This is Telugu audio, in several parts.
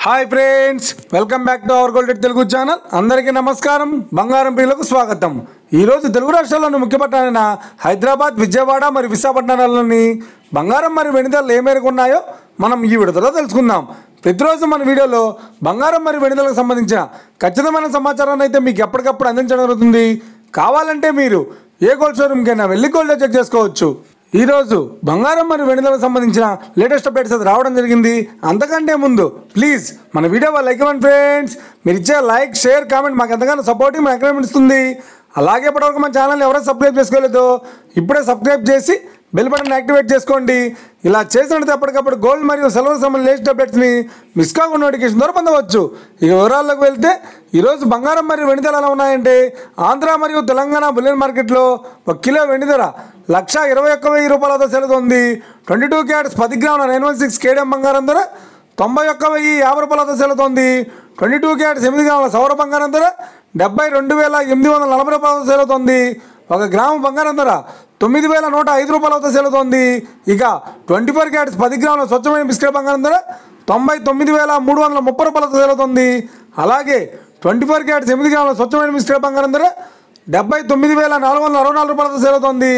Hi friends, welcome back to our gold Telugu channel. అందరికీ నమస్కారం. బంగారం ప్రియులకు స్వాగతం. ఈరోజు తెలుగు రాష్ట్రాల్లోని ముఖ్య పట్టణాలైన హైదరాబాద్, విజయవాడ మరియు విశాఖపట్నాలలోని బంగారం మరియు వెండి ధరలు ఏ మేరకు ఉన్నాయో మనం ఈ వీడియోలో తెలుసుకుందాం. ప్రతిరోజు మన వీడియోలో బంగారం మరియు వెండి ధరలకు సంబంధించిన ఖచ్చితమైన సమాచారాన్ని అయితే మీకు ఎప్పటికప్పుడు అందించడం జరుగుతుంది. కావాలంటే మీరు ఏ గోల్డ్ షోరూమ్కైనా వెళ్ళి గోల్డ్ చెక్ చేసుకోవచ్చు. ఈరోజు బంగారం మరియు వెండి ధరలకు సంబంధించిన లేటెస్ట్ అప్డేట్స్ అది రావడం జరిగింది. అంతకంటే ముందు ప్లీజ్ మన వీడియో లైక్ ఇవ్వండి ఫ్రెండ్స్. మీరు ఇచ్చే లైక్, షేర్, కామెంట్ మాకు ఎంతగానో సపోర్టింగ్, మాకు ఎంకరేజ్మెంట్ ఇస్తుంది. అలాగే ఇప్పటివరకు మన ఛానల్ ఎవరైనా సబ్స్క్రైబ్ చేసుకోలేదో ఇప్పుడే సబ్స్క్రైబ్ చేసి బెల్ బటన్ యాక్టివేట్ చేసుకోండి. ఇలా చేసినట్టు ఎప్పటికప్పుడు గోల్డ్ మరియు సిల్వర్ సంబంధించిన లేటెస్ట్ అప్డేట్స్ని మిస్ కాకుండా నోటిఫికేషన్ ద్వారా పొందవచ్చు. ఇక వివరాల్లోకి వెళ్తే ఈరోజు బంగారం మరియు వెండి ధరలు ఎలా ఉన్నాయంటే, ఆంధ్ర మరియు తెలంగాణ బులియన్ మార్కెట్లో 1 కిలో వెండి ధర 1,21,000 రూపాయలతో సెలుతోంది. 22 క్యారెట్స్ 10 గ్రాముల 916 కేడియం బంగారం ధర 91,050 రూపాయలతో సెలుతోంది. 22 క్యారెట్స్ 8 గ్రాముల సౌర బంగారం ధర 72,840 రూపాయలతో సెలుతోంది. 1 గ్రాము బంగారం ధర 9,105 రూపాయలతో సెలుతోంది. ఇక 24 క్యారెట్స్ 10 గ్రాముల స్వచ్ఛమైన బిస్కెట్ బంగారం ధర 99,330 రూపాయలతో సెలుతోంది. అలాగే 24 క్యారెట్స్ 8 గ్రాముల స్వచ్ఛమైన బిస్కెట్ బంగారం ధర 79,464 రూపాయలతో సెలుతోంది.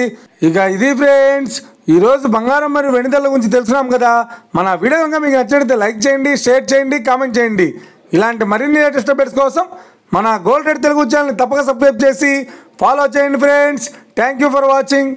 ఇక ఇది ఫ్రెండ్స్, ఈరోజు బంగారం మరియు వెండి ధరల గురించి తెలుసుకున్నాం కదా. మన వీడియో కనుక మీకు నచ్చినట్లయితే లైక్ చేయండి, షేర్ చేయండి, కామెంట్ చేయండి. ఇలాంటి మరిన్ని లేటెస్ట్ అప్డేట్స్ కోసం మన గోల్డ్ తెలుగు ఛానల్ని తప్పక సబ్స్క్రైబ్ చేసి ఫాలో చేయండి friends. Thank you for watching.